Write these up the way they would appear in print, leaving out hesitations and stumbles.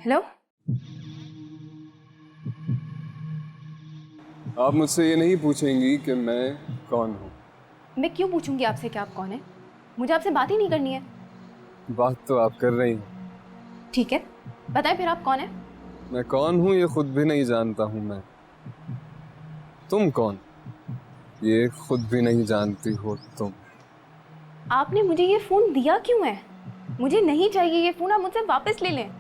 Hello. आप मुझसे ये नहीं पूछेंगी कि मैं कौन हूँ। मैं क्यों पूछूंगी आपसे कि आप कौन है? मुझे आपसे बात ही नहीं करनी है। बात तो आप कर रही हैं। ठीक है, बताएं फिर आप कौन है? मैं कौन हूँ ये खुद भी नहीं जानता हूँ मैं। तुम कौन, ये खुद भी नहीं जानती हो तुम। आपने मुझे ये फोन दिया क्यों है? मुझे नहीं चाहिए ये फोन, आप मुझसे वापस ले लें।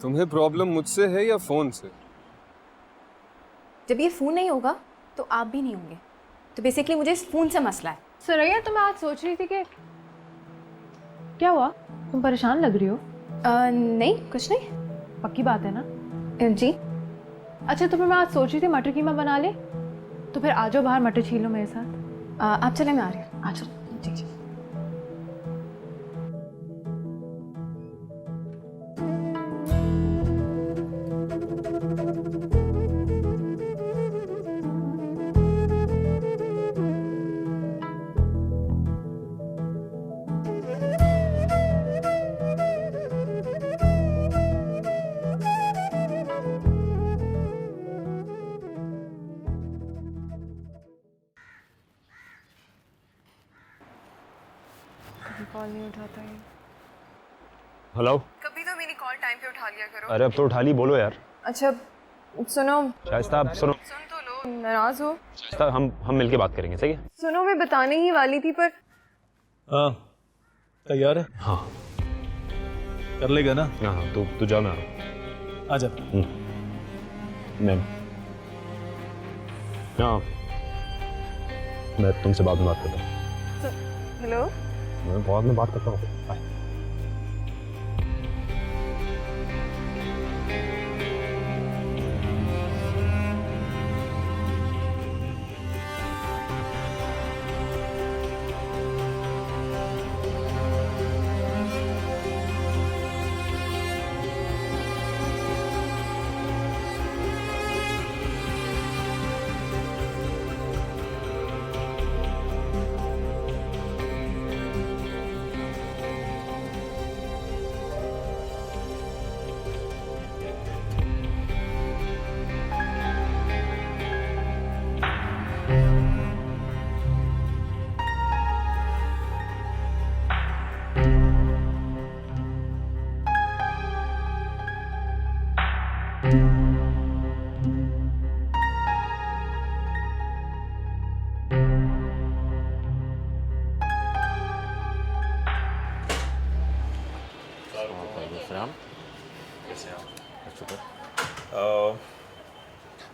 तुम्हें प्रॉब्लम मुझसे है या फोन से? जब ये फोन नहीं होगा तो आप भी नहीं होंगे। तो बेसिकली मुझे इस फोन से मसला है। सुरैया, तो मैं आज सोच रही थी कि क्या हुआ, तुम परेशान लग रही हो? नहीं, कुछ नहीं। पक्की बात है ना? जी। अच्छा, तो फिर मैं आज सोच रही थी मटर कीमा बना ले। तो फिर आ जाओ बाहर, मटर छीलो मेरे साथ। आप चले, मैं आ रही हूँ। आ जाओ। जी जी। कॉल नहीं उठाता है। हेलो। कभी तो मेरी कॉल टाइम पे उठा लिया करो। अरे अब तो उठा ली, बोलो यार। अच्छा सुनो। शाइस्ता, आप सुनो। सुन तो लो, नाराज हो? शाइस्ता, हम मिलके बात करेंगे, सही है? सुनो, मैं बताने ही वाली थी पर हाँ, तैयार है? हाँ कर लेगा ना? हाँ हाँ, तू जा, मैं आ रहा हूँ। आ जा। मैं हाँ, मैं तुमसे बाद में बात करता हूँ। हेलो। मैं बाद में बात करता हूँ, बाय।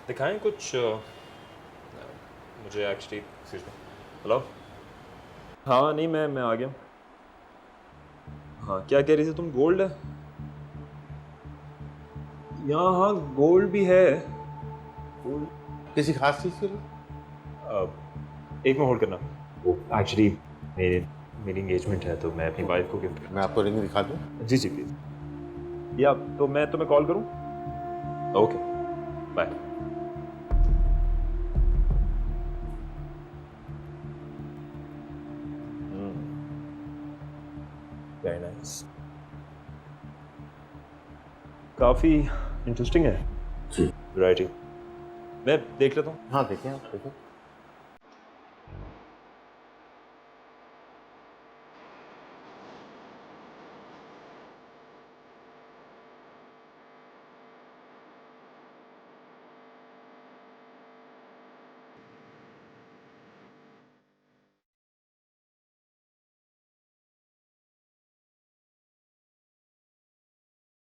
दिखाएं कुछ मुझे एक्चुअली, एक्सक्यूज मी। हेलो। हाँ नहीं, मैं आ गया। हाँ, क्या कह रही थी तुम? गोल्ड है यहाँ? हाँ, गोल्ड भी है। गोल्ड किसी खास चीज़ के लिए? एक में होल्ड करना। वो एक्चुअली मेरी एंगेजमेंट है, तो मैं अपनी वाइफ को गिफ्ट मैं आपको रिंग दिखा दूँ? करना। जी जी प्लीज। या तो मैं तुम्हें कॉल करूँ? Okay, bye. वेरी नाइस, काफ़ी इंटरेस्टिंग है जी। वैरायटी। मैं देख लेता हूँ। हाँ देखें, आप देखें।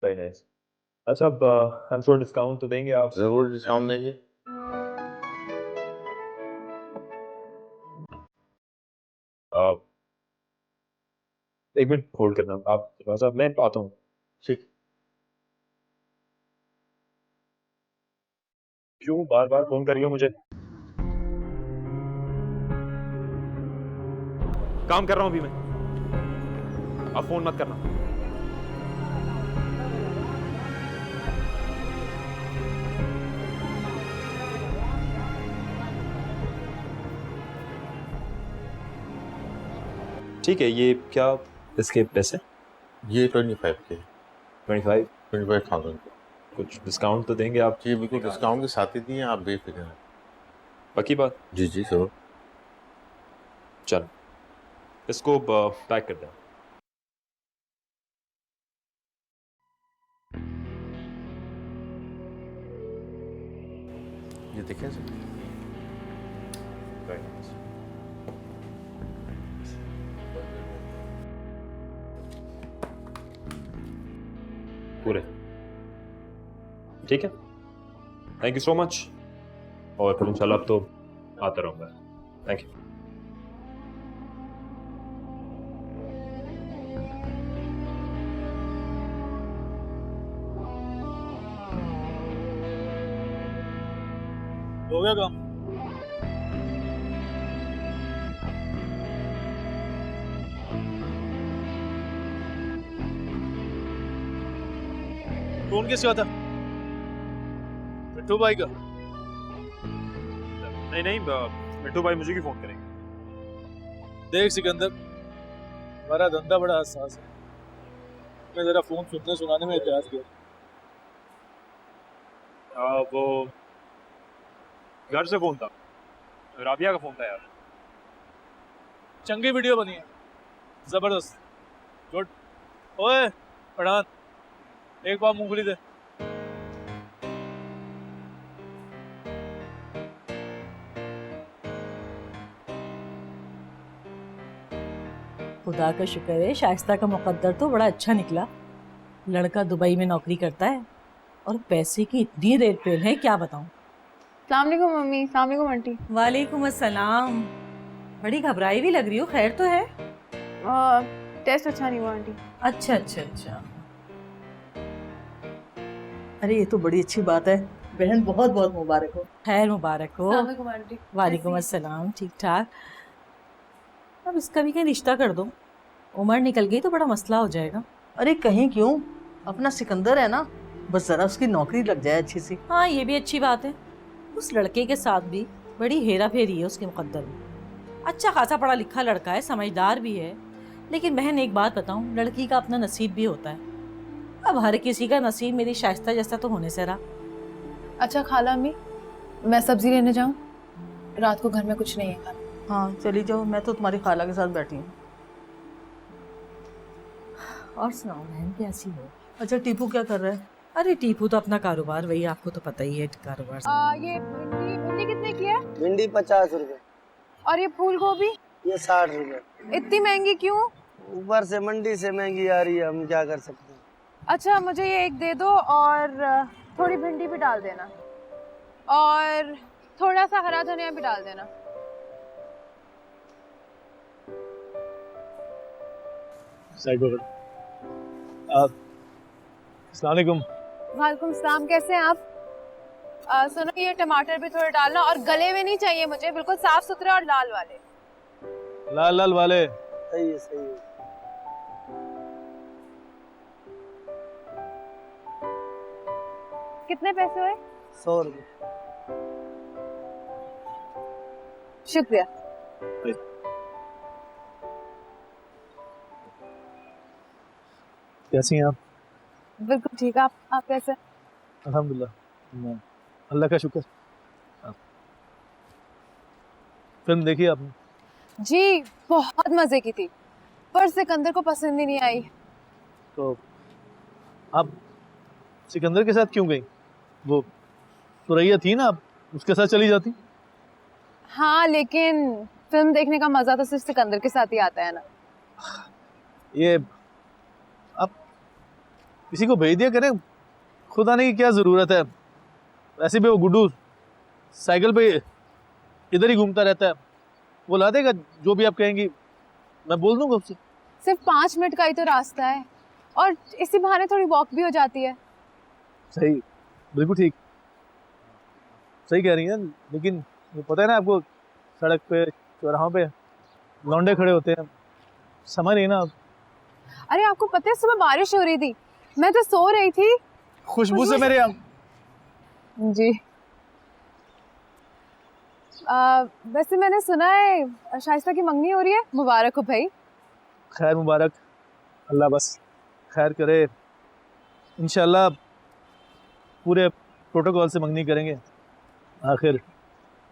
Very nice. अच्छा, अब हम थोड़ा डिस्काउंट तो देंगे आप? ज़रूर डिस्काउंट देंगे। एक मिनट होल्ड करना आप थोड़ा सा, मैं आता हूँ। ठीक। क्यों बार बार फोन कर रही हो मुझे? काम कर रहा हूँ अभी मैं, आप फोन मत करना। ठीक है, ये क्या इसके पैसे? ये 25 के। 25? ट्वेंटी फाइव थाउजेंड कुछ डिस्काउंट तो देंगे आप? जी बिल्कुल, डिस्काउंट के साथ ही दिए, आप बेफिक्र हैं। पक्की बात? जी जी जरूर। चलो इसको पैक कर दें। ये देखें सर। पूरे ठीक है, थैंक यू सो मच। और फिर इंशाल्लाह अब तो आता रहूँगा। Thank you. हो गया काम? फोन किसका था? मिट्टू भाई का? नहीं नहीं, मिट्टू भाई मुझे क्यों फोन करेंगे? देख सिकंदर, हमारा धंधा बड़ा हसास है। मैं जरा फोन सुनने सुनाने में एहतियात किया। वो घर से फोन था, राबिया का फोन था यार। चंगी वीडियो बनी है, जबरदस्त, गुड। ओए पठान, एक बार मूंगफली दे। खुदा का शुक्र है, शाइस्ता का मुकद्दर तो बड़ा अच्छा निकला। लड़का दुबई में नौकरी करता है और पैसे की इतनी रेट पेल है, क्या बताऊं। सलाम अलैकुम मम्मी। सलाम अलैकुम आंटी। वालेकुम अस्सलाम। बड़ी घबराई भी लग रही हो, खैर तो है? टेस्ट अच्छा नहीं हुआ आंटी। अच्छा अच्छा अच्छा। अरे ये तो बड़ी अच्छी बात है, बहन बहुत बहुत मुबारक हो। खैर मुबारक हो। सलाम अलैकुम आंटी। वालेकुम अस्सलाम। ठीक ठाक। अब इसका भी कहीं रिश्ता कर दो, उम्र निकल गई तो बड़ा मसला हो जाएगा। अरे कहीं क्यों, अपना सिकंदर है ना, बस जरा उसकी नौकरी लग जाए अच्छी सी। हाँ ये भी अच्छी बात है। उस लड़के के साथ भी बड़ी हेरा फेरी है उसके मुकद्दर में। अच्छा खासा पढ़ा लिखा लड़का है, समझदार भी है, लेकिन बहन एक बात बताऊं, लड़की का अपना नसीब भी होता है। अब हर किसी का नसीब मेरी शाइस्ता जैसा तो होने से रहा। अच्छा खाला अम्मी, मैं सब्जी लेने जाऊँ? रात को घर में कुछ नहीं है खाना। हाँ चली जाओ, मैं तो तुम्हारी खाला के साथ बैठी हूँ। और सुनाओ बहन, कैसी हो? अच्छा टीपू क्या कर रहा है? अरे टीपू तो अपना कारोबार, वही आपको तो पता ही है कारोबार से। ये भिंडी भिंडी कितने की है? भिंडी 50 रुपए। और ये फूल गोभी? ये 60 रुपए। इतनी महंगी क्यों? ऊपर से मंडी से महंगी आ रही है, हम क्या कर सकते हैं। अच्छा मुझे ये एक दे दो और थोड़ी भिंडी भी डाल देना और थोड़ा सा हरा धनिया भी डाल देना। साइड पकड़। अस्सलाम वालेकुम। वालेकुम सलाम, कैसे हैं आप? सुनो ये टमाटर भी थोड़े डालना और गले में नहीं चाहिए मुझे, बिल्कुल साफ सुथरे और लाल वाले। लाल लाल वाले। सही है सही है। कितने पैसे हुए? 100 रुपए। शुक्रिया। कैसी हैं आप? बिल्कुल ठीक। आप कैसे? अल्हम्दुलिल्लाह, अल्लाह का शुक्र। फिल्म देखी आपने? जी बहुत मजे की थी, पर सिकंदर को पसंद ही नहीं आई। तो आप सिकंदर के साथ क्यों गई? वो सुरैया थी ना, आप उसके साथ चली जाती। हाँ लेकिन फिल्म देखने का मजा तो सिर्फ सिकंदर के साथ ही आता है ना। ये आप किसी को भेज दिया करें, खुद आने की क्या ज़रूरत है। वैसे भी वो गुड्डू साइकिल पे इधर ही घूमता रहता है, वो ला देगा जो भी आप कहेंगी, मैं बोल दूंगा उससे। सिर्फ 5 मिनट का ही तो रास्ता है और इसी बहाने थोड़ी वॉक भी हो जाती है। सही, बिल्कुल ठीक, सही कह रही हैं। लेकिन ये पता है ना आपको, सड़क पे चौराहों पे लौंडे खड़े होते हैं, समझ नहीं ना आप। अरे आपको पता है सुबह बारिश हो रही थी, मैं तो सो रही थी, खुशबू से मेरे जी। वैसे मैंने सुना है शाइस्ता की मंगनी हो रही है, मुबारक हो भाई। खैर मुबारक, अल्लाह बस खैर करे। इंशाल्लाह पूरे प्रोटोकॉल से मंगनी करेंगे, आखिर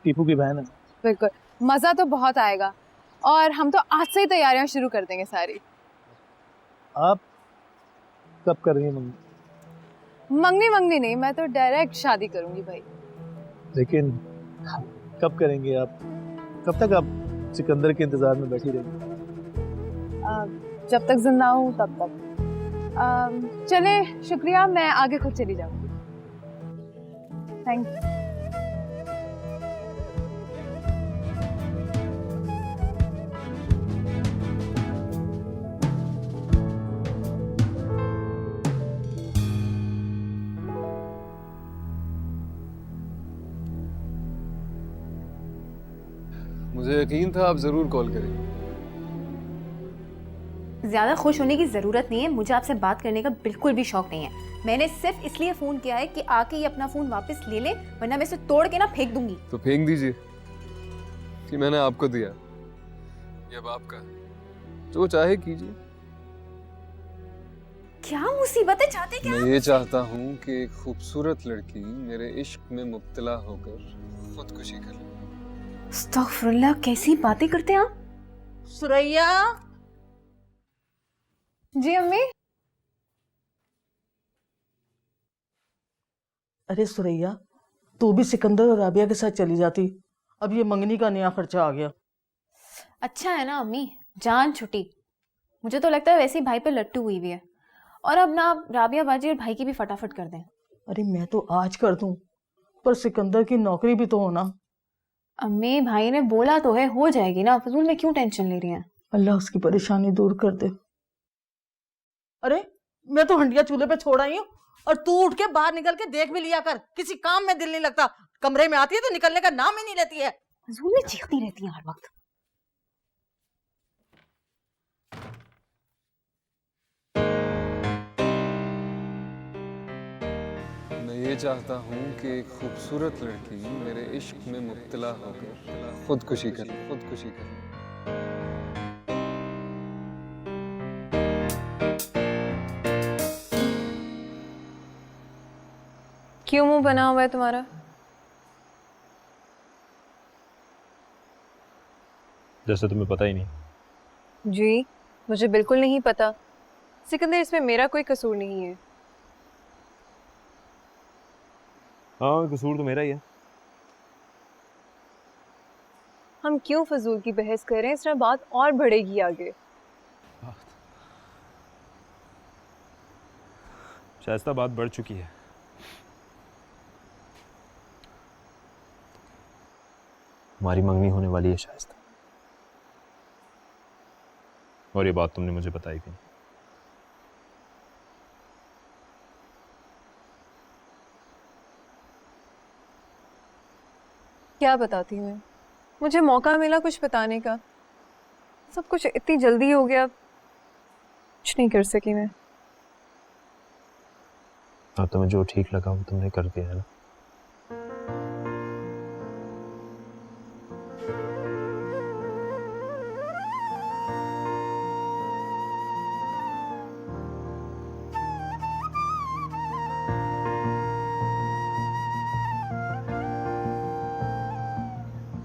टीपू की बहन है। बिल्कुल, मज़ा तो बहुत आएगा और हम तो आज से ही तैयारियां शुरू कर देंगे सारी। आप कब कर रही हैं मंगनी? मंगनी नहीं, मैं तो डायरेक्ट शादी करूंगी भाई। लेकिन कब करेंगे आप? कब तक आप सिकंदर के इंतजार में बैठी रहेंगी? जब तक जिंदा हूँ तब तक। चले, शुक्रिया, मैं आगे खुद चली जाऊंगी। Thank you. मुझे यकीन था आप जरूर कॉल करेंगे। ज्यादा खुश होने की जरूरत नहीं है, मुझे आपसे बात करने का बिल्कुल भी शौक नहीं है। मैंने सिर्फ इसलिए फोन किया है कि आके ये अपना फोन वापस ले ले, वरना मैं इसे तोड़ के ना फेंक दूंगी। तो फेंक दीजिए कि मैंने आपको दिया, ये अब आपका है, जो चाहे कीजिए। क्या मुसीबत है, चाहते क्या? मैं ये चाहता हूँ कि एक खूबसूरत लड़की मेरे इश्क में मुब्तला होकर खुदकुशी कर ले। अस्तगफुरुल्लाह, कैसी बातें करते हैं आप? सुरैया, जी अम्मी। अरे सुरैया, तू भी सिकंदर और राबिया के साथ चली जाती, अब ये मंगनी का नया खर्चा आ गया। अच्छा है ना अम्मी, जान छुटी। मुझे तो लगता है वैसे ही भाई पे लट्टू हुई हुई है, और अब ना राबिया बाजी और भाई की भी फटाफट कर दें। अरे मैं तो आज कर दूं, पर सिकंदर की नौकरी भी तो हो ना। अम्मी, भाई ने बोला तो है, हो जाएगी ना, फजूल में क्यों टेंशन ले रही हैं? अल्लाह उसकी परेशानी दूर कर दे। अरे मैं तो हंडिया चूल्हे पे छोड़ आई हूँ, और तू उठ के बाहर निकल के देख भी लिया कर, किसी काम में दिल नहीं लगता। कमरे में आती है तो निकलने का नाम ही नहीं लेती है। फजूल में चीखती रहती है हर वक्त। मैं ये चाहता हूँ कि एक खूबसूरत लड़की मेरे इश्क में मुब्तला होकर खुदकुशी कर ले, खुदकुशी कर ले। क्यों मुंह बना हुआ है तुम्हारा? जैसे तुम्हें पता ही नहीं। जी, मुझे बिल्कुल नहीं पता। सिकंदर, इसमें मेरा कोई कसूर नहीं है। हाँ, कसूर तो मेरा ही है। हम क्यों फजूल की बहस कर रहे हैं, इस तरह बात और बढ़ेगी आगे। शायस्ता, बात बढ़ चुकी है। हमारी मंगनी होने वाली है शायस्ता, और ये बात तुमने मुझे बताई भी नहीं। क्या बताती मैं? मुझे मौका मिला कुछ बताने का, सब कुछ इतनी जल्दी हो गया, कुछ नहीं कर सकी मैं। हाँ, तुम्हें जो ठीक लगा वो तुमने कर दिया है ना।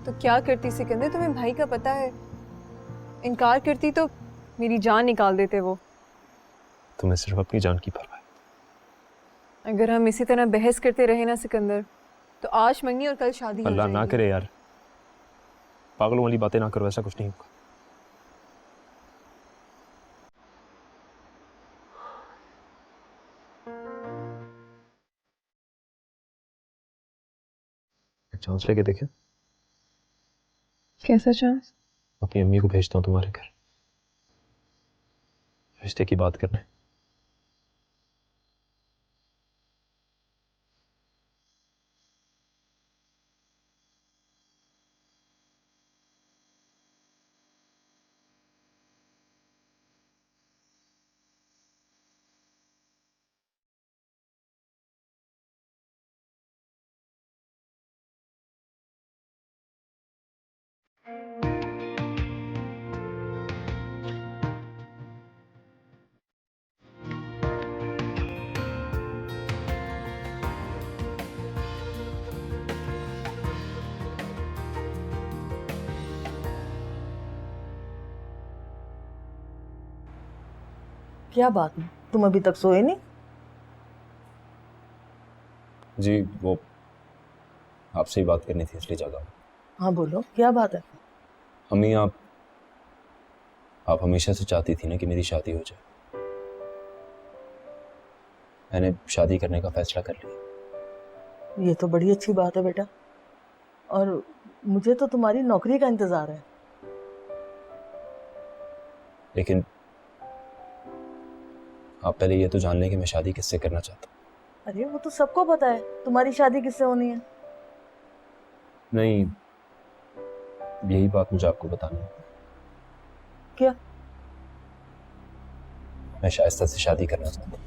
तो क्या करती सिकंदर, तुम्हें भाई का पता है, इनकार करती तो मेरी जान निकाल देते वो। तुम्हें सिर्फ अपनी जान की परवाह है। अगर हम इसी तरह बहस करते रहे ना सिकंदर, तो आज मंगनी और कल शादी हो अल्लाह ना जाएगी। करे यार, पागलों वाली बातें ना करो, ऐसा कुछ नहीं होगा। एक चांस लेके देखे। कैसा चांस? अपनी अम्मी को भेजता हूँ तुम्हारे घर, रिश्ते की बात करने। क्या बात है, तुम अभी तक सोए नहीं? जी वो आपसे ही बात करनी थी इसलिए जागा हूँ। हाँ बोलो, क्या बात है? अम्मी आप हमेशा से चाहती थी ना कि मेरी शादी हो जाए। मैंने शादी करने का फैसला कर लिया। ये तो बड़ी अच्छी बात है बेटा, और मुझे तो तुम्हारी नौकरी का इंतजार है। लेकिन आप पहले ये तो जान लें कि मैं शादी किससे करना चाहता हूँ। अरे वो तो सबको पता है तुम्हारी शादी किससे होनी है। नहीं, यही बात मुझे आपको बतानी है। क्या? मैं शाइस्ता से शादी करना चाहता हूँ।